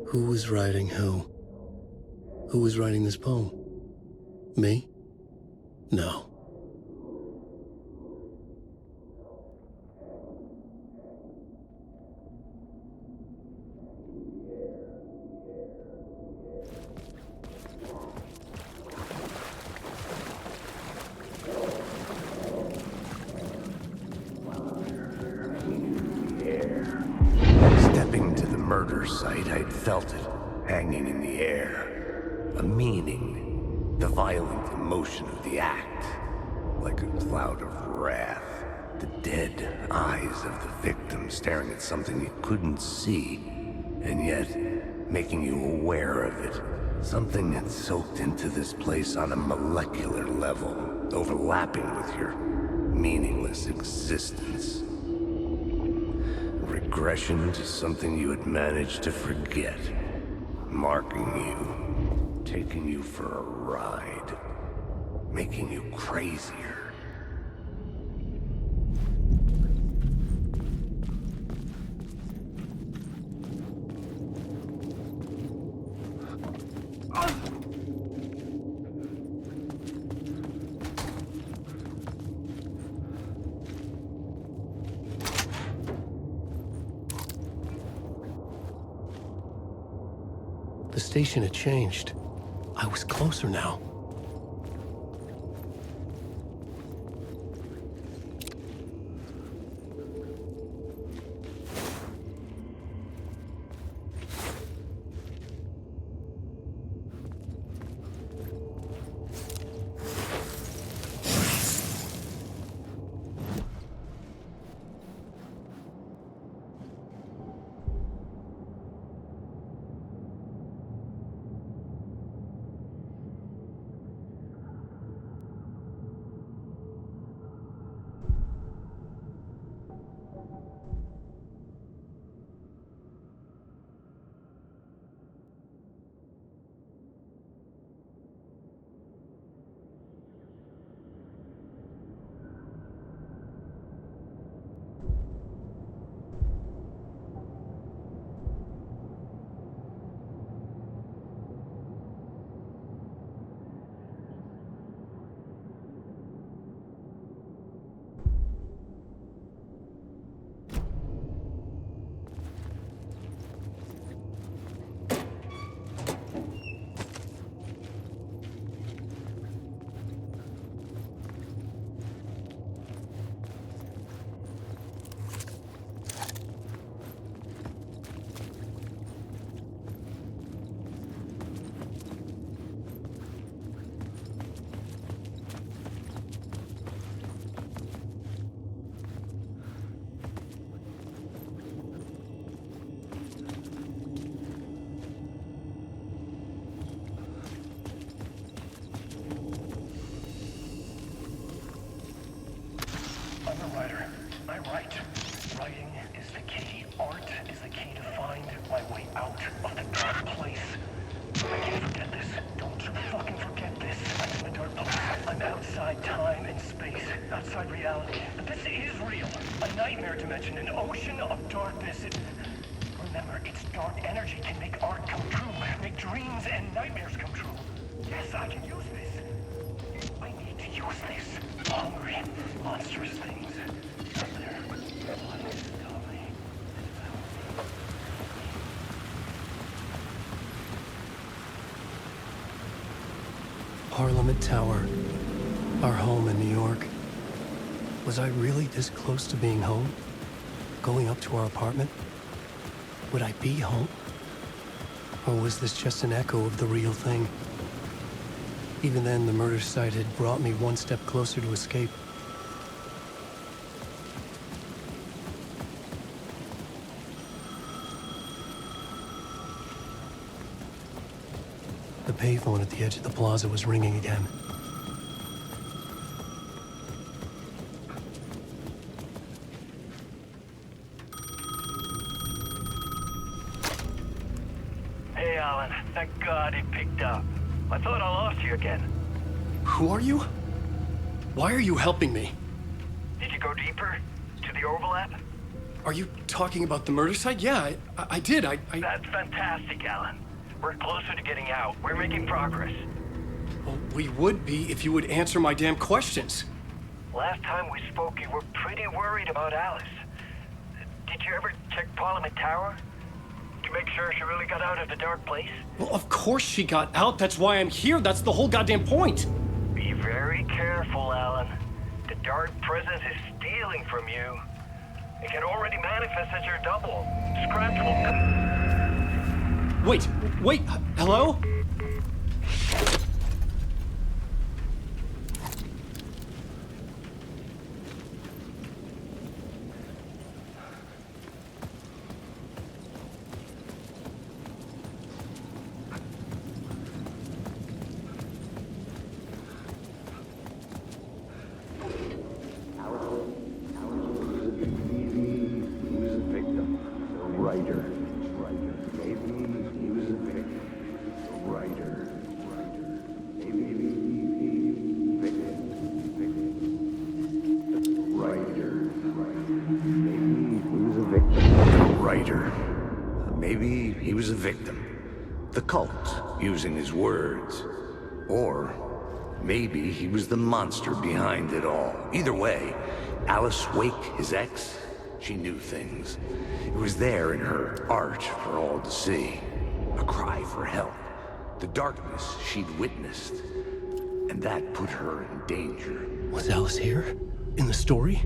Who was writing who? Who was writing this poem? Me? No. Stepping to the murder site, I'd felt it, hanging in the air. A meaning, the violent emotion of the act. Like a cloud of wrath. The dead eyes of the victim staring at something you couldn't see, and yet making you aware of it. Something that soaked into this place on a molecular level, overlapping with your meaningless existence. Regression to something you had managed to forget. Marking you, taking you for a ride, making you crazier. The station had changed. I was closer now. Writing is the key. Art is the key to find my way out of the dark place. I can't forget this. Don't you fucking forget this. I'm in the dark place. I'm outside time and space. Outside reality. But this is real. A nightmare dimension. An ocean of darkness. Remember, its dark energy can make art come true. Make dreams and nightmares come true. Yes, I can use this. I need to use this. Hungry, monstrous things. Out there. Parliament Tower. Our home in New York. Was I really this close to being home? Going up to our apartment? Would I be home? Or was this just an echo of the real thing? Even then, the murder site had brought me one step closer to escape. The payphone at the edge of the plaza was ringing again. Hey, Alan. Thank God he picked up. I thought I lost you again. Who are you? Why are you helping me? Did you go deeper? To the overlap? Are you talking about the murder site? Yeah, I did. That's fantastic, Alan. We're closer to getting out. We're making progress. Well, we would be if you would answer my damn questions. Last time we spoke, you were pretty worried about Alice. Did you ever check Parliament Tower? To make sure she really got out of the dark place? Well, of course she got out. That's why I'm here. That's the whole goddamn point. Be very careful, Alan. The dark presence is stealing from you. It can already manifest as your double. Scratch will... Wait, hello? Maybe he was a victim. The cult, using his words. Or maybe he was the monster behind it all. Either way, Alice Wake, his ex, she knew things. It was there in her art for all to see. A cry for help. The darkness she'd witnessed. And that put her in danger. Was Alice here? In the story?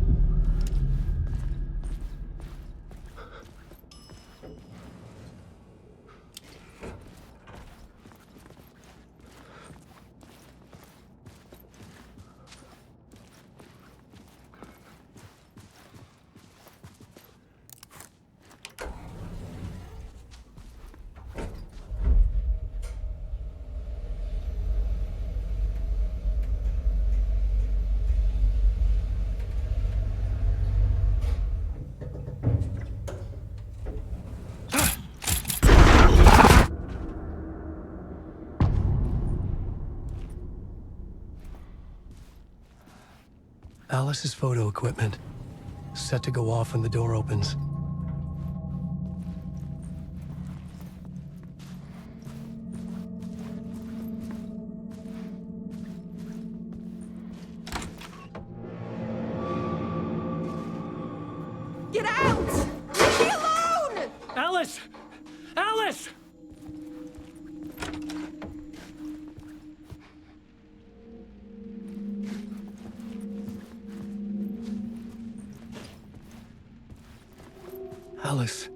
Alice's photo equipment, set to go off when the door opens. Get out! Leave me alone! Alice! Alice! Alice.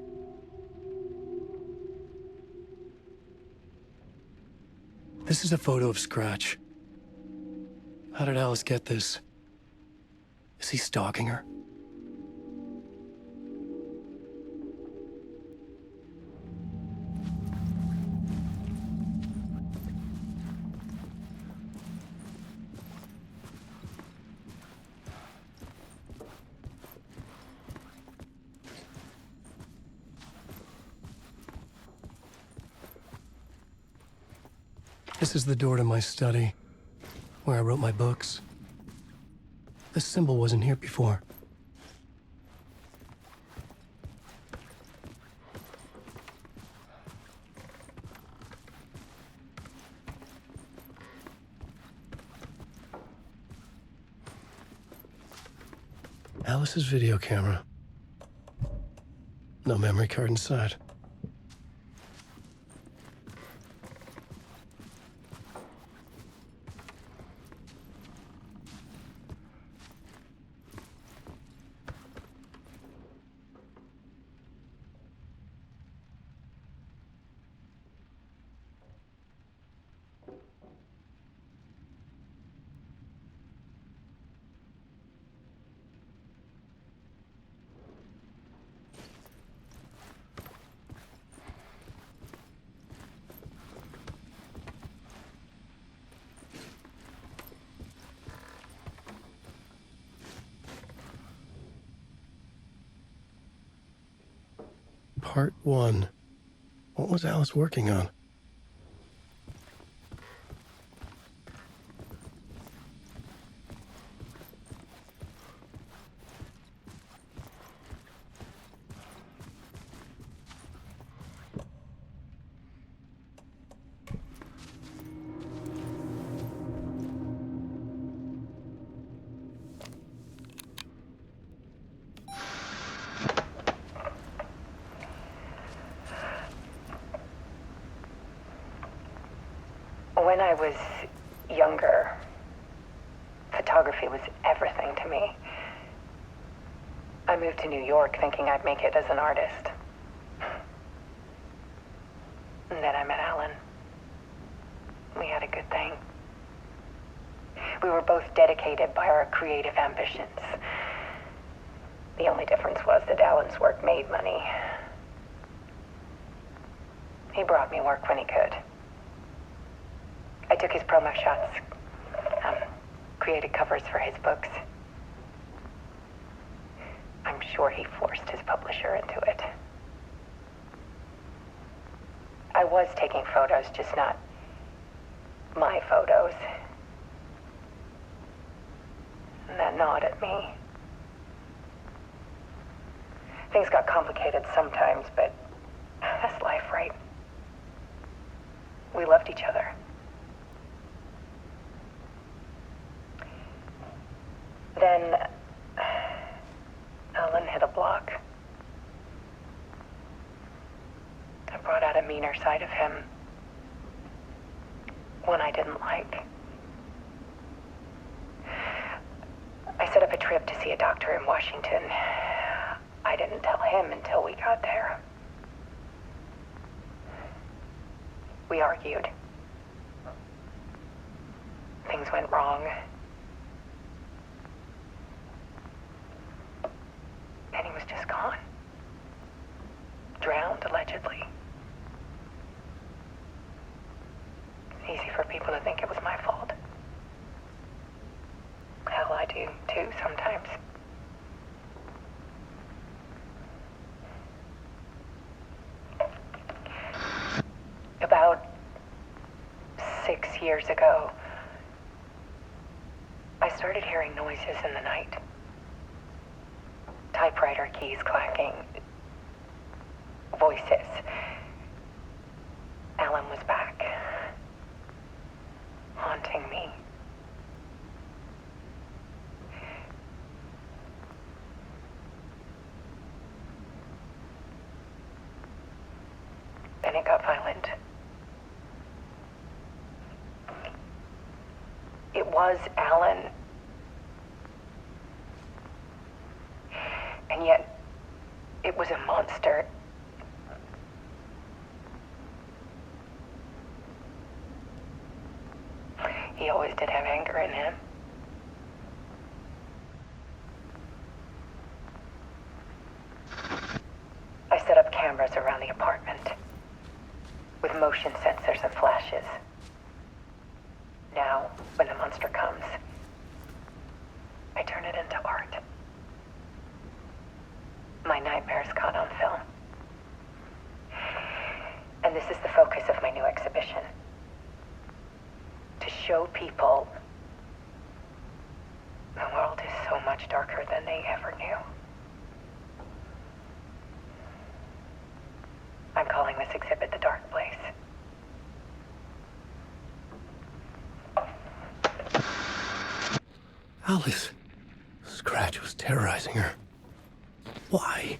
This is a photo of Scratch. How did Alice get this? Is he stalking her? This is the door to my study, where I wrote my books. This symbol wasn't here before. Alice's video camera. No memory card inside. Part 1. What was Alice working on? When I was younger, photography was everything to me. I moved to New York thinking I'd make it as an artist. And then I met Alan. We had a good thing. We were both dedicated by our creative ambitions. The only difference was that Alan's work made money. He brought me work when he could. I took his promo shots, created covers for his books. I'm sure he forced his publisher into it. I was taking photos, just not my photos. And that gnawed at me. Things got complicated sometimes, but that's life, right? We loved each other. Then Alan hit a block. I brought out a meaner side of him. One I didn't like. I set up a trip to see a doctor in Washington. I didn't tell him until we got there. We argued. Things went wrong. And he was just gone. Drowned, allegedly. It's easy for people to think it was my fault. Hell, I do too sometimes. About 6 years ago, I started hearing noises in the night. Typewriter keys clacking. Voices. Alan was back. Haunting me. Then it got violent. It was Alan. And yet, it was a monster. He always did have anger in him. I set up cameras around the apartment with motion sensors and flashes. Now, when the monster comes, I turn it into art. My nightmares caught on film. And this is the focus of my new exhibition. To show people the world is so much darker than they ever knew. I'm calling this exhibit The Dark Place. Alice. Scratch was terrorizing her. Why?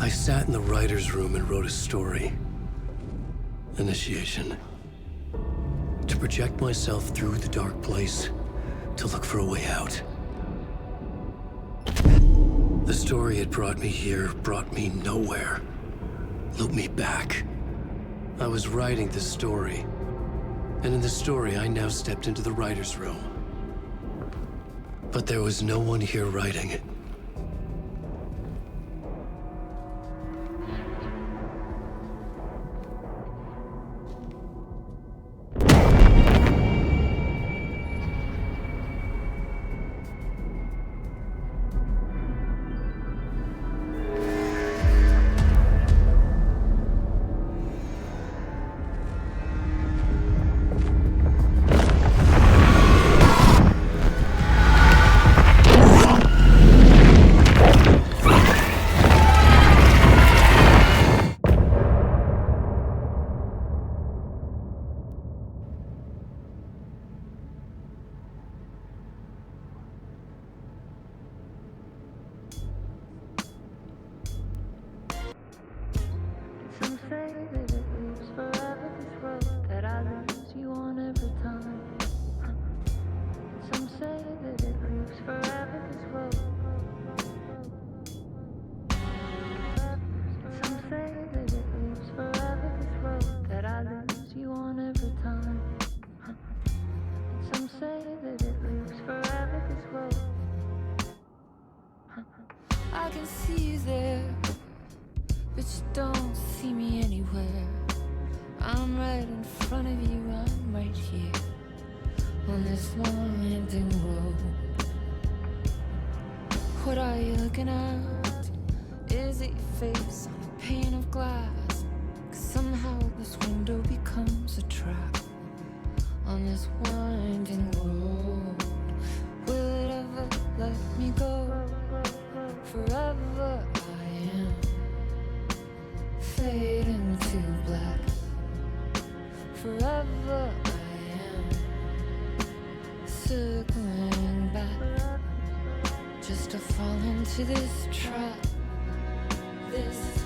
I sat in the writer's room and wrote a story. Initiation. To project myself through the dark place, to look for a way out. The story had brought me here, brought me nowhere. Looped me back. I was writing the story. And in the story, I now stepped into the writer's room. But there was no one here writing it. can see you there, but you don't see me anywhere. I'm right in front of you, I'm right here on this winding road. What are you looking at? Is it your face on a pane of glass? 'Cause somehow this window becomes a trap on this winding road. Will it ever let me go? Forever I am fading to black. Forever I am circling back, just to fall into this trap. This